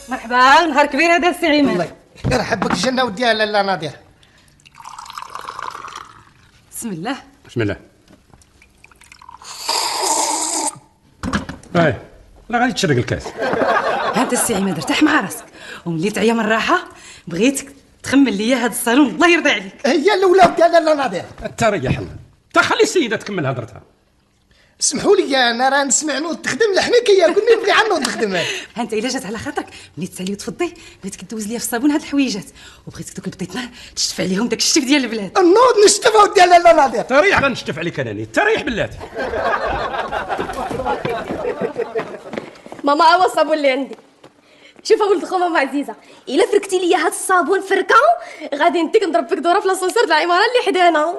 مرحبا، نهار كبير هذا السي عماد. الله يرحبك الجنه وديها لاله ناظر. بسم الله. بسم الله. لا غادي تشرق الكاس. هذا السي عماد ارتاح مع راسك، وملي تعيا من الراحه بغيتك تخمن ليا هذا الصالون الله يرضي عليك. هي الاولى وديها لاله ناظر. انت ريح الله، انت خلي السيده تكمل هضرتها. اسمحوا لي انا راه نسمع نوض تخدم الحنيكيه، قلني نبغي عنو تخدم. ها انت الا جات على خاطرك ملي تسالي وتفضي بغيتك دوز ليا في الصابون هاد الحويجات، وبغيتك دوك البطيطنا تشتف عليهم داك الشتف ديال البلاد. النوض نشتفها وديها لاله ناظر. تريح غنشتف عليك انني، تريح بلاتي. ماما هو الصابون اللي عندي. شوف ولد خو ماما عزيزه، الا فركتي لي هاد الصابون فركه غادي نديك نضرب بك دوره في لاسانسير د العماره اللي حدانا.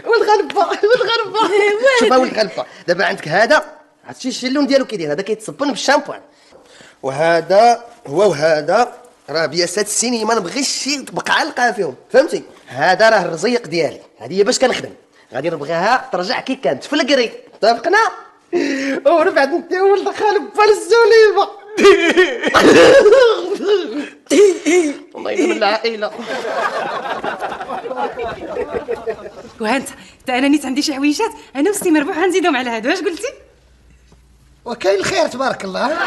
والغلبه شوف ولد الخلفه، دابا عندك هذا عرفتي اللون ديالو كيدير، هذا كيتصبن بالشامبوان، وهذا وهذا راه بياسات السينما ما نبغيش شي بقعه نلقاها فيهم، فهمتي؟ هذا راه الرزيق ديالي، هذه هي باش كنخدم، غادي نبغيها ترجع كي كانت في الكري، اتفقنا؟ وربعت انت ولد خالب الزوليبه. الله يدير العائله. وها انت انا نيت عندي شي حويجات انا وسي مربوح غنزيدهم على هادو. واش قلتي؟ وكاين الخير تبارك الله.